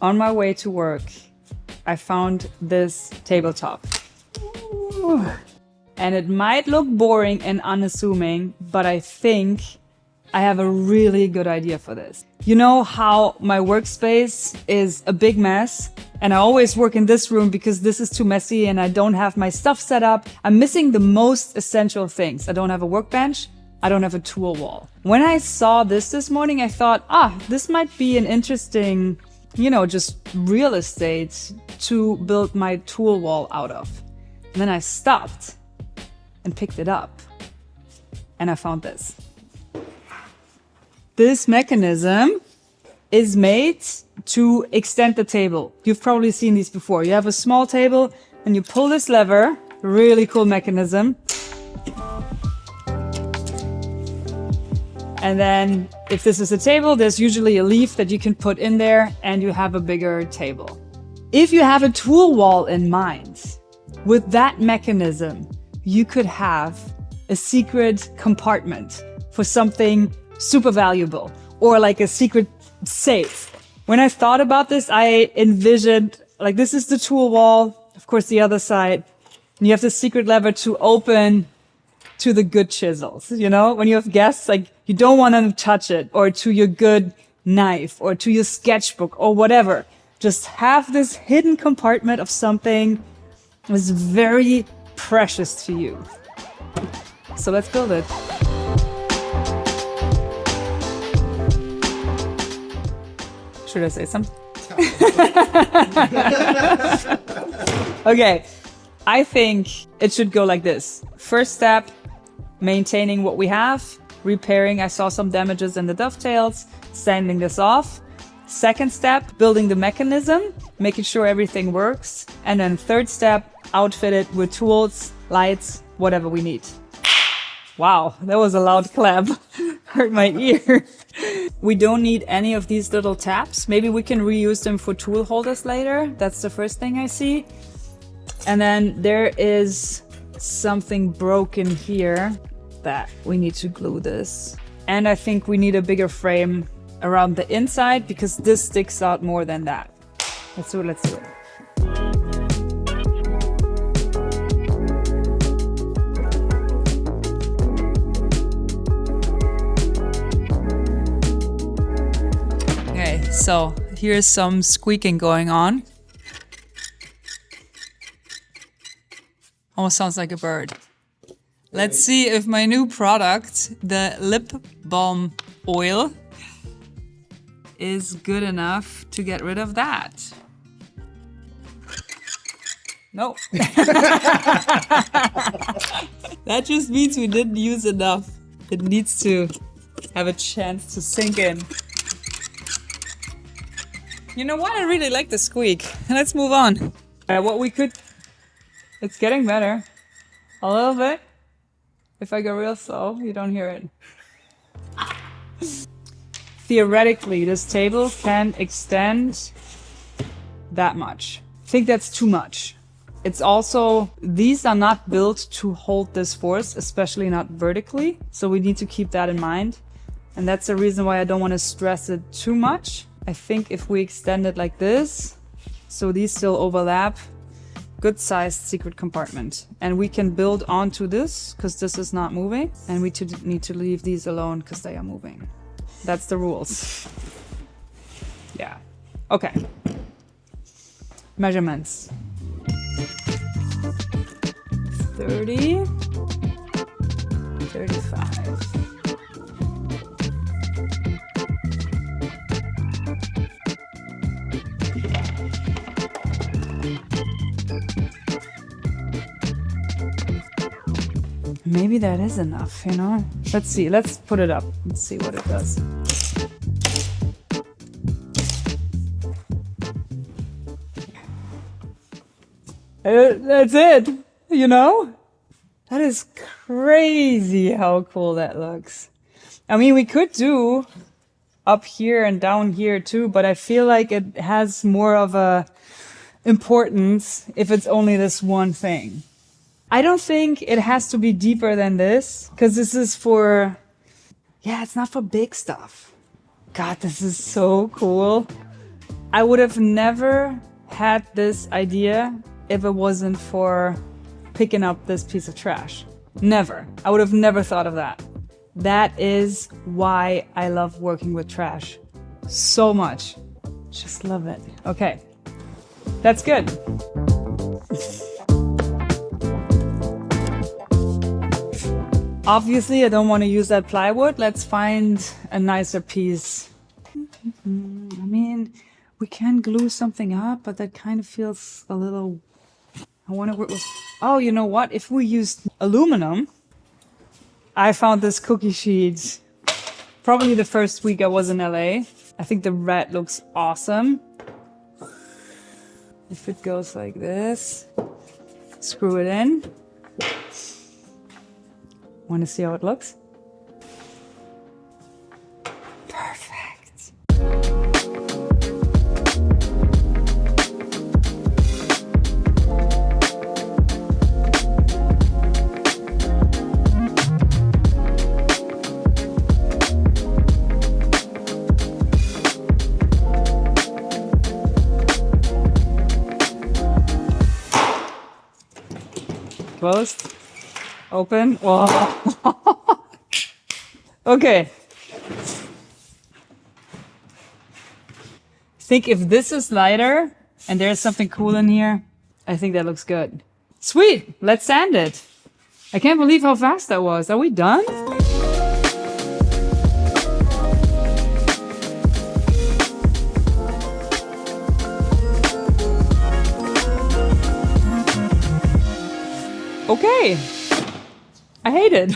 On my way to work, I found this tabletop. Ooh. And it might look boring and unassuming, but I think I have a really good idea for this. You know how my workspace is a big mess, and I always work in this room because this is too messy and I don't have my stuff set up. I'm missing the most essential things. I don't have a workbench. I don't have a tool wall. When I saw this morning, I thought, this might be an interesting, just real estate to build my tool wall out of. And then I stopped and picked it up, and I found this. This mechanism is made to extend the table. You've probably seen these before. You have a small table and you pull this lever, really cool mechanism. And then if this is a table, there's usually a leaf that you can put in there and you have a bigger table. If you have a tool wall in mind, with that mechanism, you could have a secret compartment for something super valuable, or like a secret safe. When I thought about this, I envisioned, like, this is the tool wall, of course the other side, and you have the secret lever to open to the good chisels. When you have guests, like, you don't want them to touch it, or to your good knife, or to your sketchbook, or whatever. Just have this hidden compartment of something that's very precious to you. So let's build it. Should I say something? Okay, I think it should go like this. First step, maintaining what we have, repairing. I saw some damages in the dovetails, sanding this off. Second step, building the mechanism, making sure everything works. And then third step, outfit it with tools, lights, whatever we need. Wow, that was a loud clap. Hurt my ear. We don't need any of these little tabs. Maybe we can reuse them for tool holders later. That's the first thing I see. And then there is something broken here that we need to glue this. And I think we need a bigger frame around the inside because this sticks out more than that. Let's do it. So here's some squeaking going on. Almost sounds like a bird. Let's see if my new product, the lip balm oil, is good enough to get rid of that. No. That just means we didn't use enough. It needs to have a chance to sink in. You know what? I really like the squeak. Let's move on. It's getting better. A little bit. If I go real slow, you don't hear it. Theoretically, this table can extend that much. I think that's too much. It's also, these are not built to hold this force, especially not vertically. So we need to keep that in mind. And that's the reason why I don't want to stress it too much. I think if we extend it like this, so these still overlap, good sized secret compartment. And we can build onto this because this is not moving. And we need to leave these alone because they are moving. That's the rules. Yeah. Okay. Measurements. 30, 35. Maybe that is enough, you know? Let's see, let's put it up. Let's see what it does. That's it, you know? That is crazy how cool that looks. I mean, we could do up here and down here too, but I feel like it has more of a importance if it's only this one thing. I don't think it has to be deeper than this, because this is for, yeah, it's not for big stuff. God, this is so cool. I would have never had this idea if it wasn't for picking up this piece of trash. Never. I would have never thought of that. That is why I love working with trash so much. Just love it. Okay, that's good. Obviously, I don't want to use that plywood. Let's find a nicer piece. I mean, we can glue something up, but that kind of feels a little... I wonder what was... Oh, you know what? If we used aluminum... I found this cookie sheet probably the first week I was in LA. I think the red looks awesome. If it goes like this, screw it in. Want to see how it looks? Perfect. Closed. Open. Whoa. Okay. I think if this is lighter and there's something cool in here, I think that looks good. Sweet. Let's sand it. I can't believe how fast that was. Are we done? Okay. I hate it.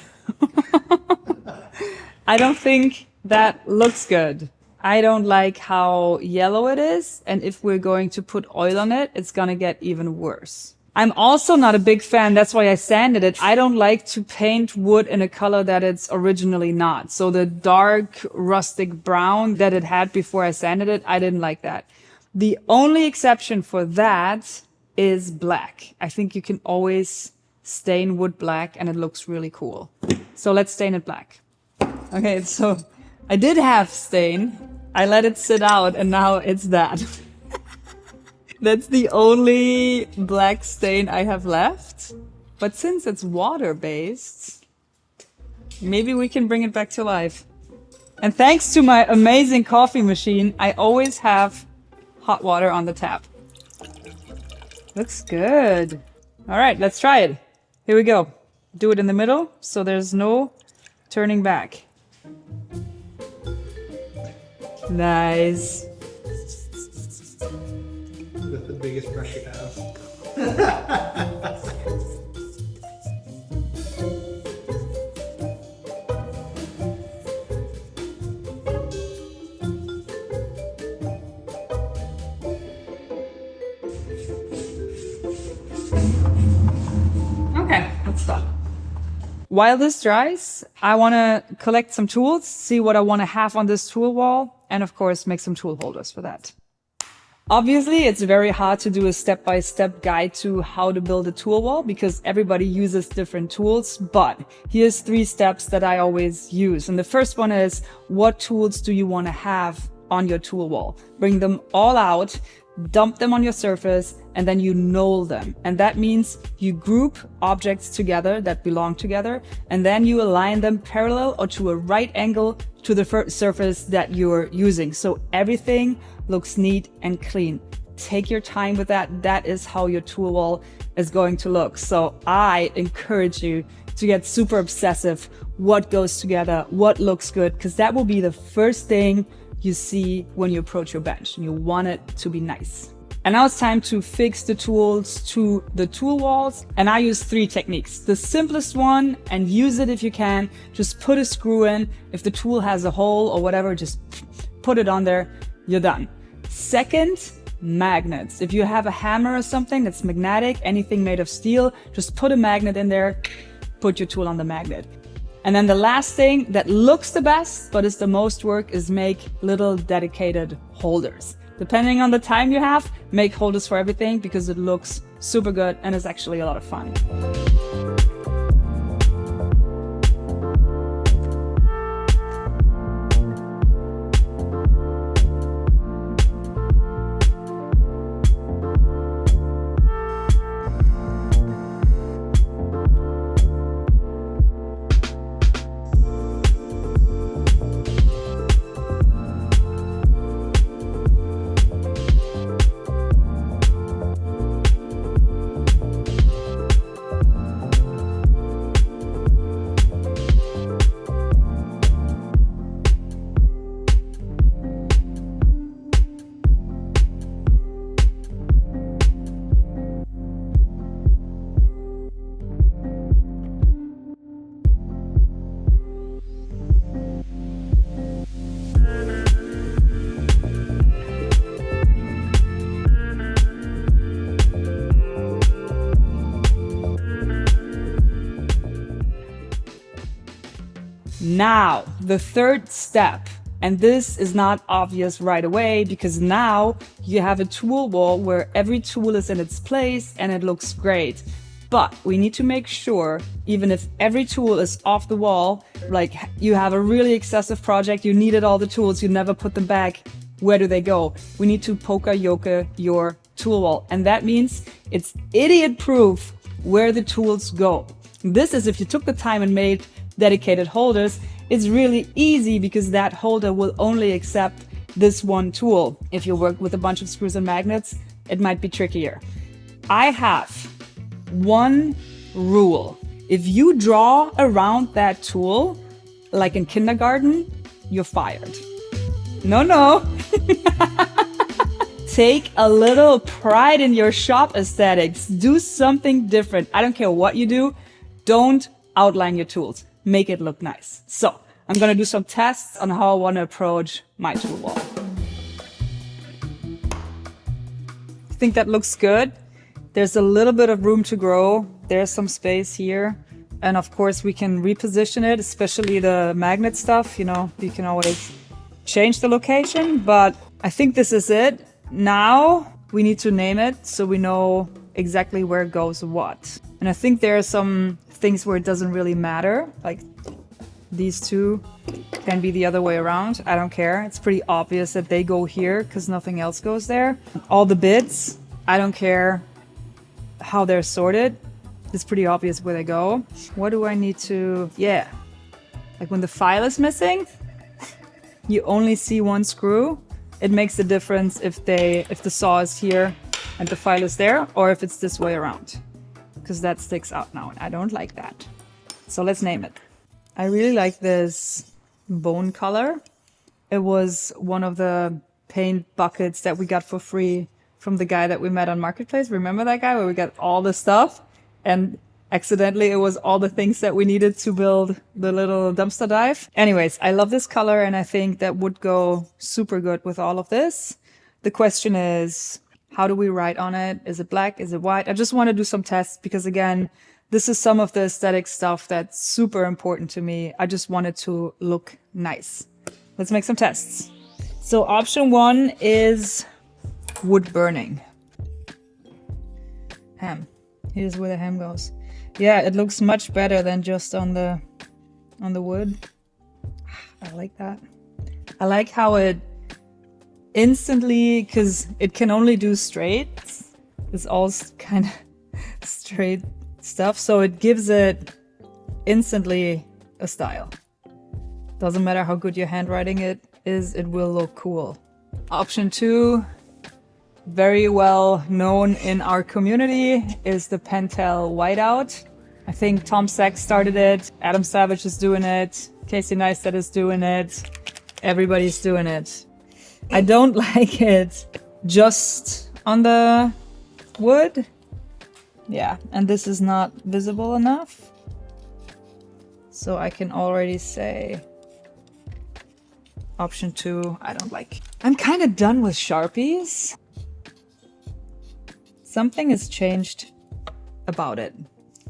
I don't think that looks good. I don't like how yellow it is. And if we're going to put oil on it, it's gonna get even worse. I'm also not a big fan. That's why I sanded it. I don't like to paint wood in a color that it's originally not. So the dark rustic brown that it had before I sanded it, I didn't like that. The only exception for that is black. I think you can always stain wood black and it looks really cool. So let's stain it black. Okay, so I did have stain. I let it sit out and now it's that. That's the only black stain I have left. But since it's water-based, maybe we can bring it back to life. And thanks to my amazing coffee machine, I always have hot water on the tap. Looks good. All right, let's try it. Here we go. Do it in the middle, so there's no turning back. Nice. With the biggest brush you have. Okay, let's stop. While this dries, I want to collect some tools, see what I want to have on this tool wall, and of course, make some tool holders for that. Obviously, it's very hard to do a step-by-step guide to how to build a tool wall because everybody uses different tools, but here's 3 steps that I always use. And the first one is, what tools do you want to have on your tool wall? Bring them all out, dump them on your surface, and then you knoll them. And that means you group objects together that belong together, and then you align them parallel or to a right angle to the surface that you're using. So everything looks neat and clean. Take your time with that. That is how your tool wall is going to look. So I encourage you to get super obsessive. What goes together, what looks good, because that will be the first thing you see when you approach your bench. You want it to be nice. And now it's time to fix the tools to the tool walls. And I use 3 techniques. The simplest one, and use it if you can, just put a screw in. If the tool has a hole or whatever, just put it on there. You're done. Second, magnets. If you have a hammer or something that's magnetic, anything made of steel, just put a magnet in there, put your tool on the magnet. And then the last thing that looks the best, but is the most work, is make little dedicated holders. Depending on the time you have, make holders for everything because it looks super good and is actually a lot of fun. Now, the third step, and this is not obvious right away because now you have a tool wall where every tool is in its place and it looks great. But we need to make sure, even if every tool is off the wall, like you have a really excessive project, you needed all the tools, you never put them back, where do they go? We need to poka-yoke your tool wall. And that means it's idiot-proof where the tools go. This is if you took the time and made dedicated holders, it's really easy because that holder will only accept this one tool. If you work with a bunch of screws and magnets, it might be trickier. I have one rule. If you draw around that tool, like in kindergarten, you're fired. No. Take a little pride in your shop aesthetics. Do something different. I don't care what you do. Don't outline your tools. Make it look nice. So I'm gonna do some tests on how I want to approach my tool wall. I think that looks good. There's a little bit of room to grow. There's some space here. And of course we can reposition it, especially the magnet stuff. You know, you can always change the location, but I think this is it. Now we need to name it so we know exactly where goes what. And I think there are some things where it doesn't really matter. Like these two can be the other way around. I don't care. It's pretty obvious that they go here because nothing else goes there. All the bits, I don't care how they're sorted. It's pretty obvious where they go. What do I need to, yeah. Like when the file is missing, you only see one screw. It makes a difference if the saw is here and the file is there, or if it's this way around, because that sticks out now and I don't like that. So let's name it. I really like this bone color. It was one of the paint buckets that we got for free from the guy that we met on Marketplace. Remember that guy where we got all the stuff and accidentally it was all the things that we needed to build the little dumpster dive. Anyways, I love this color and I think that would go super good with all of this. The question is, how do we write on it? Is it black? Is it white? I just want to do some tests because again, this is some of the aesthetic stuff that's super important to me. I just want it to look nice. Let's make some tests. So option 1 is wood burning. Hem. Here's where the hem goes. Yeah, it looks much better than just on the wood. I like that. I like how it instantly, because it can only do straight. It's all kind of straight stuff, so it gives it instantly a style. Doesn't matter how good your handwriting is, it will look cool. Option 2, very well known in our community, is the Pentel whiteout. I think Tom Sachs started it, Adam Savage is doing it, Casey Neistat is doing it, everybody's doing it. I don't like it just on the wood. Yeah, and this is not visible enough. So I can already say option 2, I don't like. I'm kind of done with Sharpies. Something has changed about it,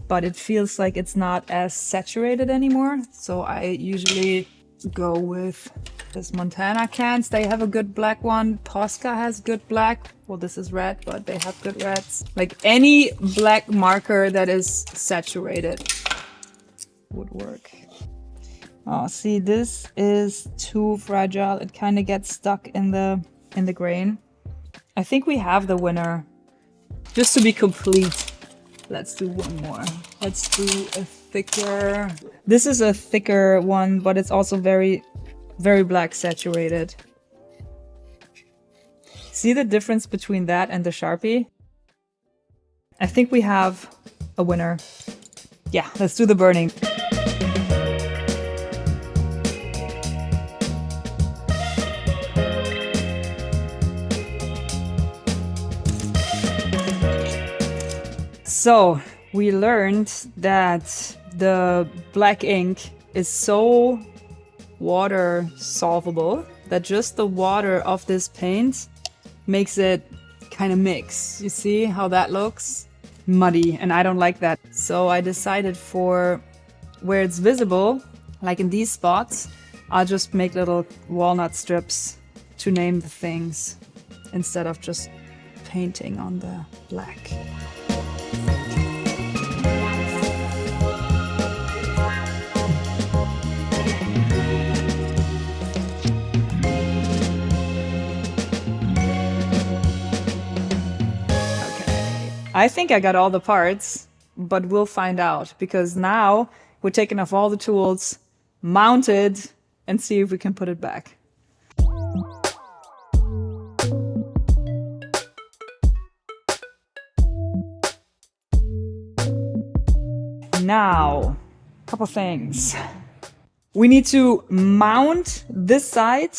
but it feels like it's not as saturated anymore. So I usually go with this Montana cans. They have a good black one. Posca has good black. Well, this is red, but they have good reds. Like any black marker that is saturated would work. Oh, see, this is too fragile. It kind of gets stuck in the grain. I think we have the winner. Just to be complete, let's do one more. Let's do a thicker. This is a thicker one, but it's also very, very black saturated. See the difference between that and the Sharpie? I think we have a winner. Yeah, let's do the burning. So we learned that the black ink is so water solvable that just the water of this paint makes it kind of mix. You see how that looks? Muddy, and I don't like that. So I decided for where it's visible, like in these spots, I'll just make little walnut strips to name the things instead of just painting on the black. I think I got all the parts, but we'll find out because now we're taking off all the tools, mount it, and see if we can put it back. Now, a couple things. We need to mount this side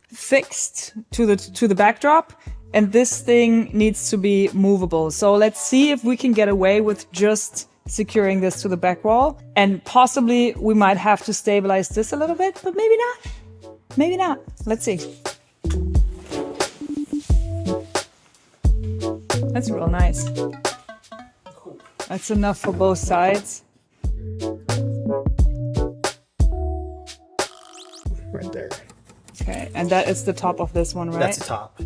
fixed to the backdrop. And this thing needs to be movable. So let's see if we can get away with just securing this to the back wall. And possibly we might have to stabilize this a little bit, but maybe not. Maybe not. Let's see. That's real nice. That's enough for both sides. Right there. Okay, and that is the top of this one, right? That's the top.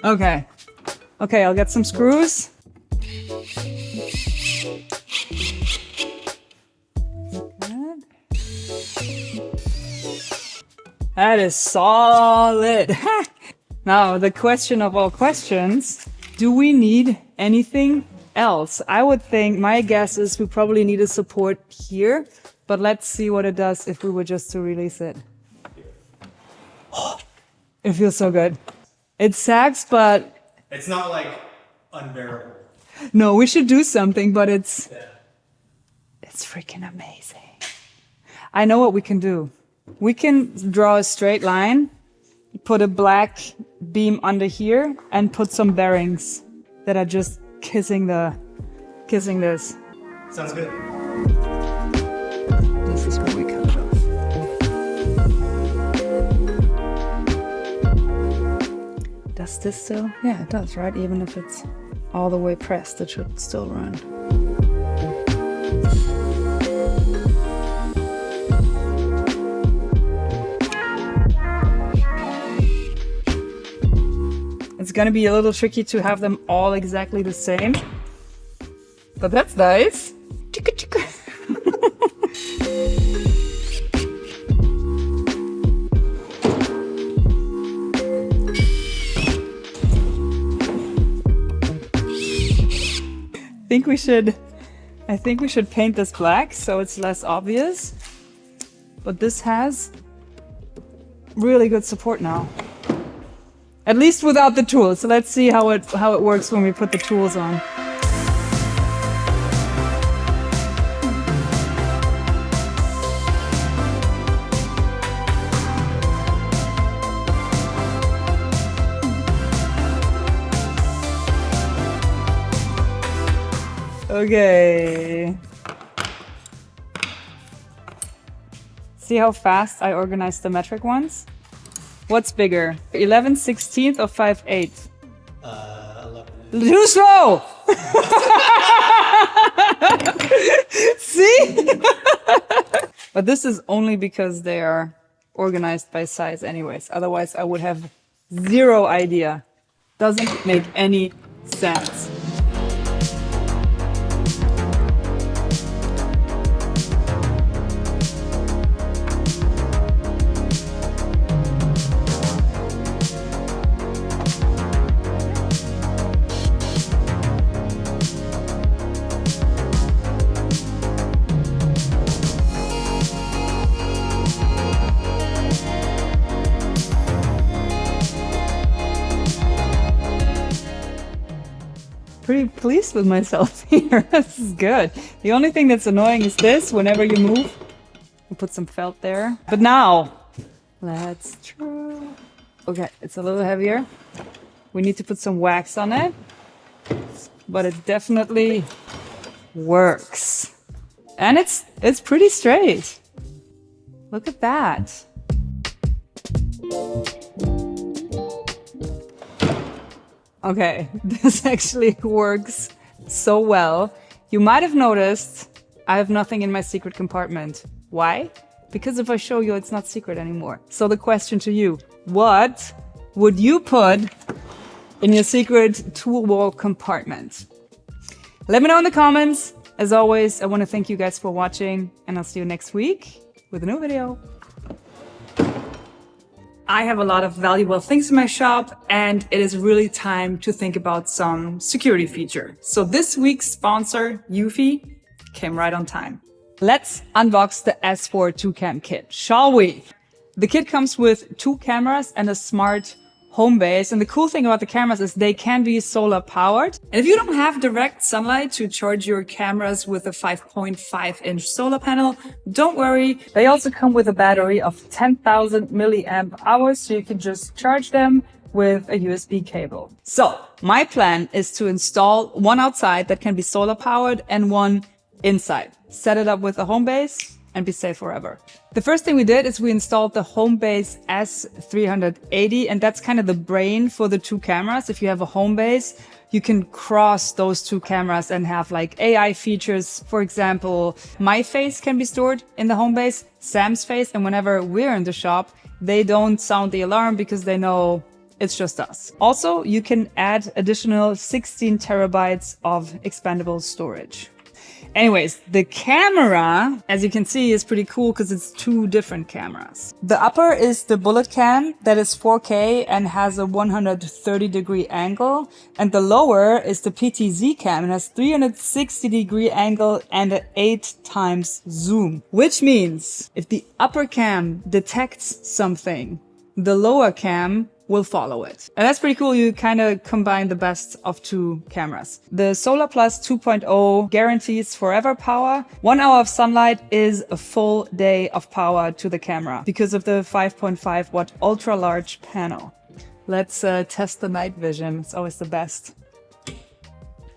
Okay. Okay, I'll get some screws. Good. That is solid. Now, the question of all questions, do we need anything else? I would think, my guess is we probably need a support here, but let's see what it does if we were just to release it. Oh, it feels so good. It sags, but... It's not like unbearable. No, we should do something, but it's freaking amazing. I know what we can do. We can draw a straight line, put a black beam under here, and put some bearings that are just kissing this. Sounds good. This is where we cut it off. Does this still? Yeah, it does, right? Even if it's all the way pressed, it should still run. It's gonna be a little tricky to have them all exactly the same, but that's nice. Chicka chicka. I think we should paint this black so it's less obvious. But this has really good support now. At least without the tools. So let's see how it works when we put the tools on. Okay. See how fast I organized the metric ones? What's bigger, 11/16 or 5/8? 11. Too slow! See? But this is only because they are organized by size anyways. Otherwise, I would have zero idea. Doesn't make any sense. Pretty pleased with myself here. This is good. The only thing that's annoying is this. Whenever you move, you put some felt there. But now, let's try. Okay, it's a little heavier. We need to put some wax on it. But it definitely works. And it's pretty straight. Look at that. Okay, this actually works so well. You might have noticed I have nothing in my secret compartment. Why? Because if I show you, it's not secret anymore. So the question to you, what would you put in your secret tool wall compartment? Let me know in the comments. As always, I want to thank you guys for watching, and I'll see you next week with a new video. I have a lot of valuable things in my shop, and it is really time to think about some security feature. So this week's sponsor, Eufy, came right on time. Let's unbox the S4 2Cam kit, shall we? The kit comes with 2 cameras and a smart home base. And the cool thing about the cameras is they can be solar powered. And if you don't have direct sunlight to charge your cameras with a 5.5-inch solar panel, don't worry. They also come with a battery of 10,000 milliamp hours, so you can just charge them with a USB cable. So my plan is to install one outside that can be solar powered and one inside. Set it up with a home base and be safe forever. The first thing we did is we installed the home base S380, and that's kind of the brain for the 2 cameras. If you have a home base, you can cross those 2 cameras and have like AI features. For example, my face can be stored in the home base, Sam's face, and whenever we're in the shop, they don't sound the alarm because they know it's just us. Also, you can add additional 16 terabytes of expandable storage. Anyways, the camera, as you can see, is pretty cool because it's 2 different cameras. The upper is the Bullet-Cam that is 4K and has a 130-degree angle. And the lower is the PTZ cam and has 360-degree angle and an 8 times zoom. Which means if the upper cam detects something, the lower cam will follow it. And that's pretty cool. You kind of combine the best of 2 cameras. The Solar Plus 2.0 guarantees forever power. 1 hour of sunlight is a full day of power to the camera because of the 5.5 watt ultra large panel. Let's test the night vision. It's always the best.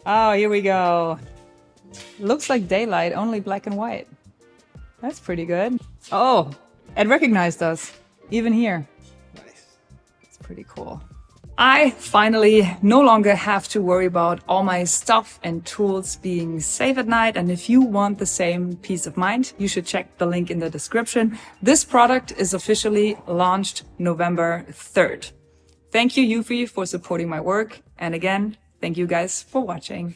Oh, here we go. Looks like daylight, only black and white. That's pretty good. Oh, it recognized us, even here. Pretty cool. I finally no longer have to worry about all my stuff and tools being safe at night. And if you want the same peace of mind, you should check the link in the description. This product is officially launched November 3rd. Thank you, Eufy, for supporting my work. And again, thank you guys for watching.